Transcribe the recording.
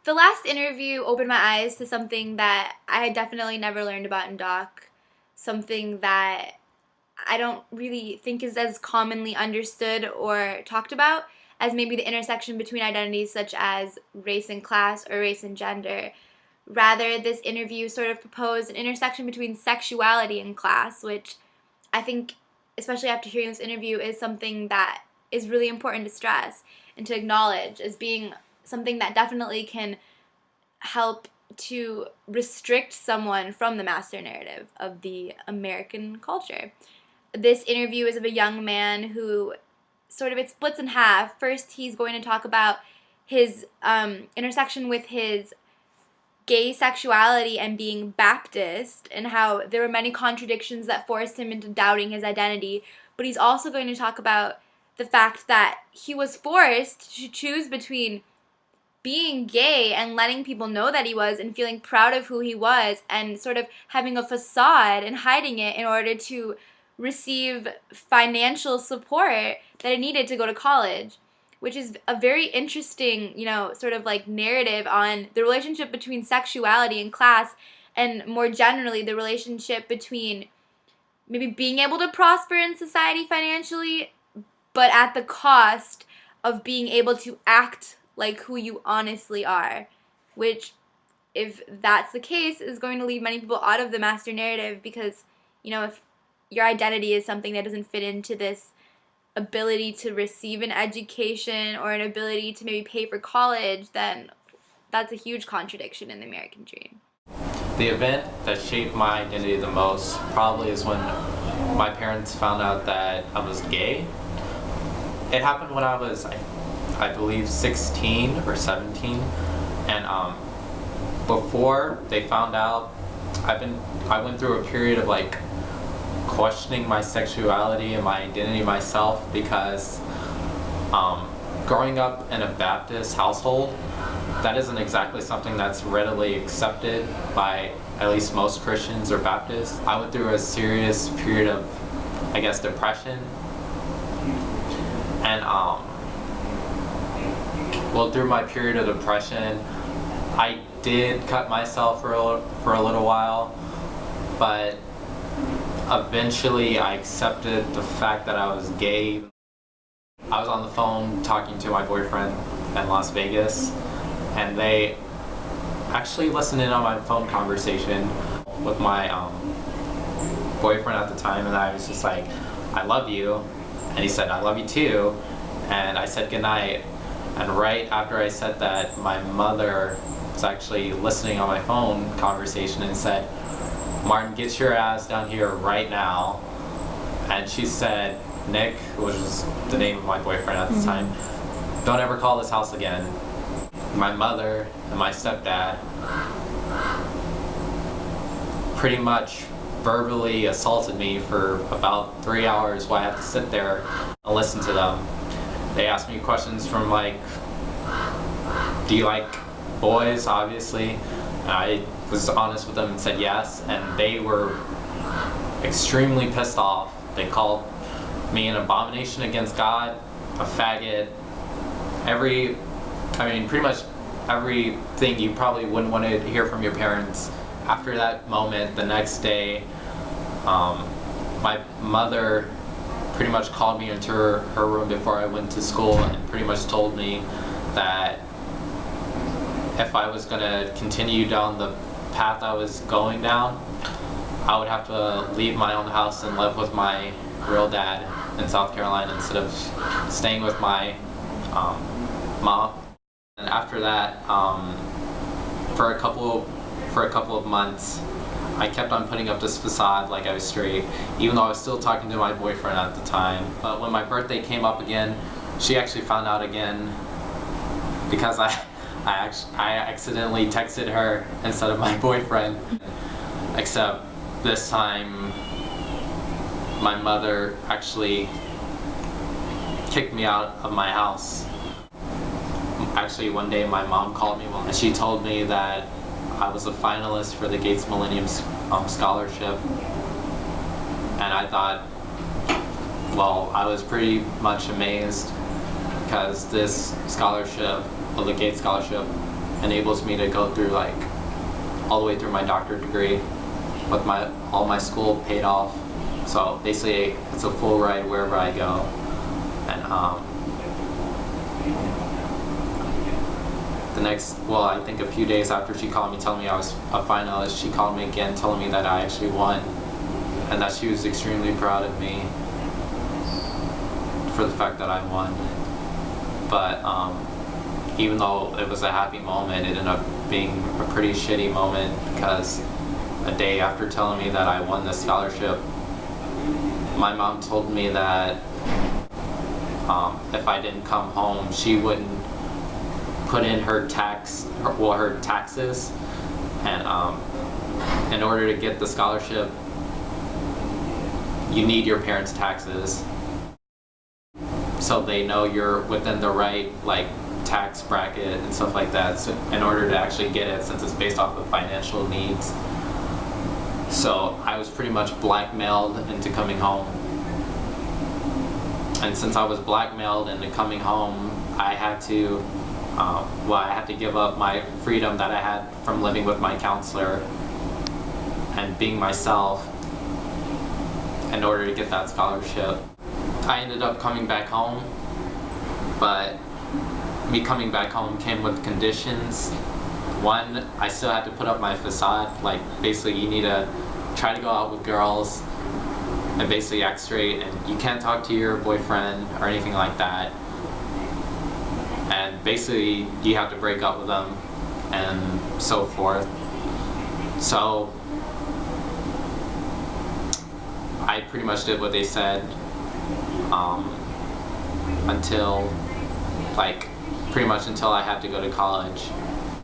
The last interview opened my eyes to something that I had definitely never learned about in doc, something that I don't really think is as commonly understood or talked about as maybe the intersection between identities such as race and class or race and gender. Rather, this interview sort of proposed an intersection between sexuality and class, which I think, especially after hearing this interview, is something that is really important to stress and to acknowledge as being something that definitely can help to restrict someone from the master narrative of the American culture. This interview is of a young man who it splits in half. First, he's going to talk about his intersection with his gay sexuality and being Baptist, and how there were many contradictions that forced him into doubting his identity. But he's also going to talk about the fact that he was forced to choose between being gay and letting people know that he was and feeling proud of who he was and sort of having a facade and hiding it in order to receive financial support that he needed to go to college, which is a very interesting, sort of like narrative on the relationship between sexuality and class, and more generally the relationship between maybe being able to prosper in society financially, but at the cost of being able to act like who you honestly are, which, if that's the case, is going to leave many people out of the master narrative because, if your identity is something that doesn't fit into this ability to receive an education or an ability to maybe pay for college, then that's a huge contradiction in the American dream. The event that shaped my identity the most probably is when my parents found out that I was gay. It happened when I was, I believe, 16 or 17, and before they found out, I went through a period of like questioning my sexuality and my identity myself, because growing up in a Baptist household, that isn't exactly something that's readily accepted by at least most Christians or Baptists. I went through a serious period of, I guess, depression, and well, through my period of depression, I did cut myself for a little while, but eventually I accepted the fact that I was gay. I was on the phone talking to my boyfriend in Las Vegas, and they actually listened in on my phone conversation with my boyfriend at the time, and I was just like, "I love you," and he said, "I love you too," and I said goodnight. And right after I said that, my mother was actually listening on my phone conversation and said, "Martin, get your ass down here right now." And she said, "Nick," which was the name of my boyfriend at the time, "don't ever call this house again." My mother and my stepdad pretty much verbally assaulted me for about 3 hours while I had to sit there and listen to them. They asked me questions from like, "Do you like boys?" obviously. And I was honest with them and said yes, and they were extremely pissed off. They called me an abomination against God, a faggot, pretty much everything you probably wouldn't want to hear from your parents. After that moment, the next day, my mother pretty much called me into her room before I went to school and pretty much told me that if I was going to continue down the path I was going down, I would have to leave my own house and live with my real dad in South Carolina instead of staying with my mom. And after that, for a couple of months, I kept on putting up this facade like I was straight, even though I was still talking to my boyfriend at the time. But when my birthday came up again, she actually found out again because I accidentally texted her instead of my boyfriend. Except this time, my mother actually kicked me out of my house. Actually, one day my mom called me and she told me that I was a finalist for the Gates Millennium Scholarship, and I thought, well, I was pretty much amazed because this scholarship, well, the Gates Scholarship, enables me to go through like all the way through my doctorate degree with all my school paid off. So basically it's a full ride wherever I go. And I think a few days after she called me telling me I was a finalist, she called me again telling me that I actually won and that she was extremely proud of me for the fact that I won. But even though it was a happy moment, it ended up being a pretty shitty moment because a day after telling me that I won the scholarship, my mom told me that if I didn't come home, she wouldn't put in her taxes, and in order to get the scholarship, you need your parents' taxes, so they know you're within the right like tax bracket and stuff like that. So in order to actually get it, since it's based off of financial needs. So I was pretty much blackmailed into coming home. And since I was blackmailed into coming home, I had to give up my freedom that I had from living with my counselor and being myself in order to get that scholarship. I ended up coming back home, but me coming back home came with conditions. One, I still had to put up my facade, like basically you need to try to go out with girls and basically act straight, and you can't talk to your boyfriend or anything like that. And basically you have to break up with them and so forth. So I pretty much did what they said until I had to go to college.